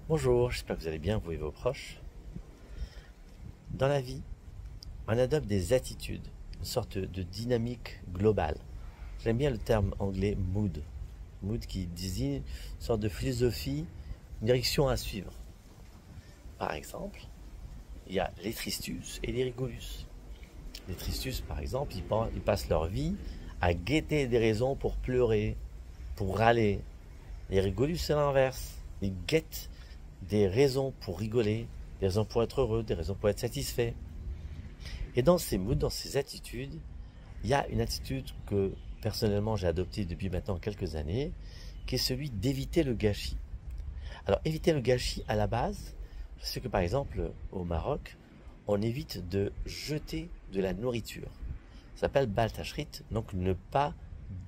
Bonjour, j'espère que vous allez bien, vous et vos proches. Dans la vie, on adopte des attitudes, une sorte de dynamique globale. J'aime bien le terme anglais mood. Mood qui désigne une sorte de philosophie, une direction à suivre. Par exemple, il y a les tristus et les rigolus. Les tristus, par exemple, ils passent leur vie à guetter des raisons pour pleurer, pour râler. Les rigolus, c'est l'inverse. Ils guettent des raisons pour rigoler, des raisons pour être heureux, des raisons pour être satisfait. Et dans ces moods, dans ces attitudes, il y a une attitude que personnellement j'ai adoptée depuis maintenant quelques années, qui est celui d'éviter le gâchis. Alors éviter le gâchis à la base, c'est que par exemple au Maroc, on évite de jeter de la nourriture. Ça s'appelle baltachrit, donc ne pas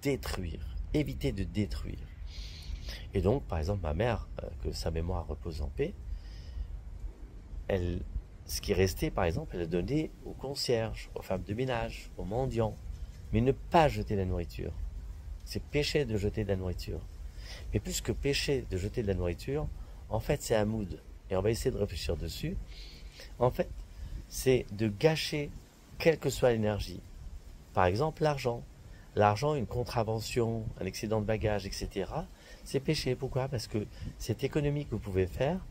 détruire, éviter de détruire. Et donc, par exemple, ma mère, que sa mémoire repose en paix, ce qui est resté, par exemple, elle a donné aux concierges, aux femmes de ménage, aux mendiants. Mais ne pas jeter la nourriture. C'est péché de jeter de la nourriture. Mais plus que péché de jeter de la nourriture, en fait, c'est un mood. Et on va essayer de réfléchir dessus. En fait, c'est de gâcher quelle que soit l'énergie. Par exemple, l'argent. L'argent, une contravention, un excédent de bagages, etc., c'est péché. Pourquoi? Parce que cette économie que vous pouvez faire,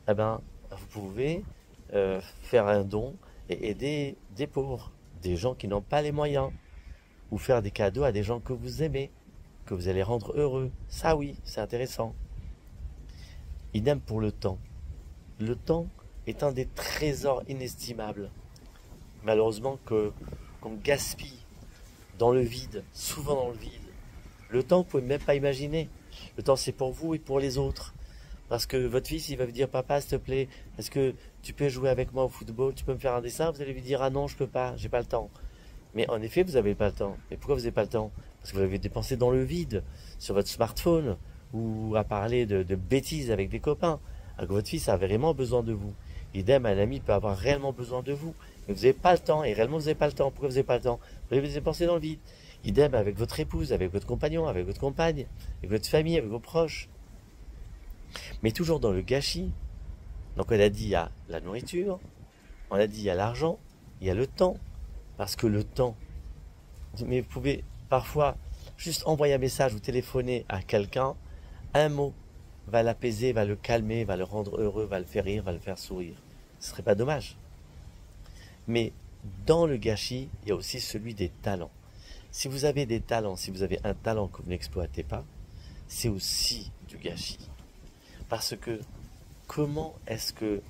eh ben, vous pouvez faire un don et aider des pauvres, des gens qui n'ont pas les moyens, ou faire des cadeaux à des gens que vous aimez, que vous allez rendre heureux. Ça oui, c'est intéressant. Idem pour le temps. Le temps est un des trésors inestimables. Malheureusement qu'on gaspille dans le vide, souvent dans le vide. Le temps, vous ne pouvez même pas imaginer. Le temps, c'est pour vous et pour les autres. Parce que votre fils, il va vous dire, papa, s'il te plaît, est-ce que tu peux jouer avec moi au football? Tu peux me faire un dessin? Vous allez lui dire, ah non, je peux pas, j'ai pas le temps. Mais en effet, vous n'avez pas le temps. Et pourquoi vous n'avez pas le temps? Parce que vous l'avez dépensé dans le vide, sur votre smartphone, ou à parler de bêtises avec des copains. Alors que votre fils a vraiment besoin de vous. Idem, un ami peut avoir réellement besoin de vous. Mais vous n'avez pas le temps, et réellement vous n'avez pas le temps. Pourquoi vous n'avez pas le temps? Vous l'avez dépensé dans le vide. Idem avec votre épouse, avec votre compagnon, avec votre compagne, avec votre famille, avec vos proches. Mais toujours dans le gâchis. Donc on a dit il y a la nourriture, on a dit il y a l'argent, il y a le temps. Parce que le temps, mais vous pouvez parfois juste envoyer un message ou téléphoner à quelqu'un, un mot va l'apaiser, va le calmer, va le rendre heureux, va le faire rire, va le faire sourire. Ce serait pas dommage. Mais dans le gâchis, il y a aussi celui des talents. Si vous avez des talents, si vous avez un talent que vous n'exploitez pas, c'est aussi du gâchis. Parce que comment est-ce que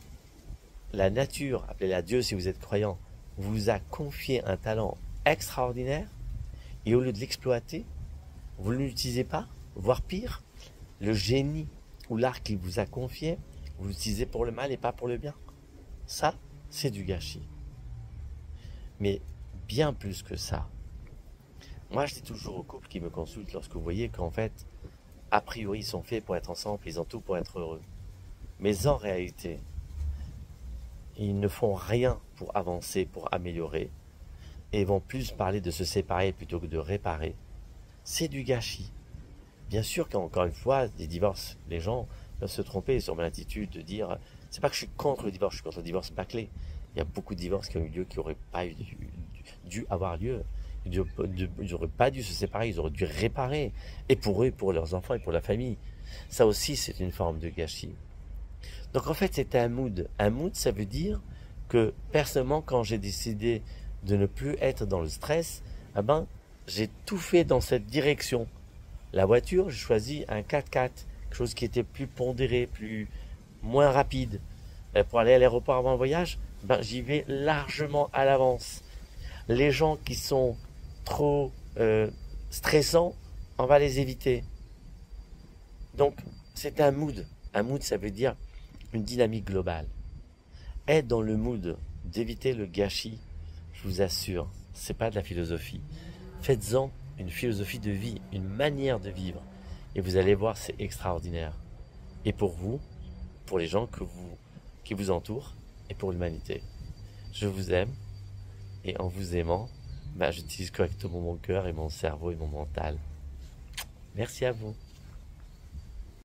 la nature, appelez-la Dieu si vous êtes croyant, vous a confié un talent extraordinaire et au lieu de l'exploiter, vous ne l'utilisez pas, voire pire, le génie ou l'art qu'il vous a confié, vous l'utilisez pour le mal et pas pour le bien. Ça, c'est du gâchis. Mais bien plus que ça. Moi, je dis toujours aux couples qui me consultent lorsque vous voyez qu'en fait, a priori, ils sont faits pour être ensemble, ils ont tout pour être heureux. Mais en réalité, ils ne font rien pour avancer, pour améliorer, et vont plus parler de se séparer plutôt que de réparer. C'est du gâchis. Bien sûr qu'encore une fois, des divorces, les gens peuvent se tromper sur mon attitude de dire, c'est pas que je suis contre le divorce, je suis contre le divorce bâclé. Il y a beaucoup de divorces qui ont eu lieu, qui n'auraient pas dû avoir lieu. Ils n'auraient pas dû se séparer, ils auraient dû réparer. Et pour eux, pour leurs enfants et pour la famille. Ça aussi, c'est une forme de gâchis. Donc en fait, c'est un mood. Un mood, ça veut dire que personnellement, quand j'ai décidé de ne plus être dans le stress, eh ben, j'ai tout fait dans cette direction. La voiture, j'ai choisi un 4x4, quelque chose qui était plus pondéré, moins rapide. Pour aller à l'aéroport avant le voyage, ben, j'y vais largement à l'avance. Les gens qui sont trop stressants, on va les éviter. Donc, c'est un mood. Un mood, ça veut dire une dynamique globale. Être dans le mood d'éviter le gâchis, je vous assure, c'est pas de la philosophie. Faites-en une philosophie de vie, une manière de vivre. Et vous allez voir, c'est extraordinaire. Et pour vous, pour les gens qui vous entourent, et pour l'humanité. Je vous aime, et en vous aimant, ben, j'utilise correctement mon cœur et mon cerveau et mon mental. Merci à vous.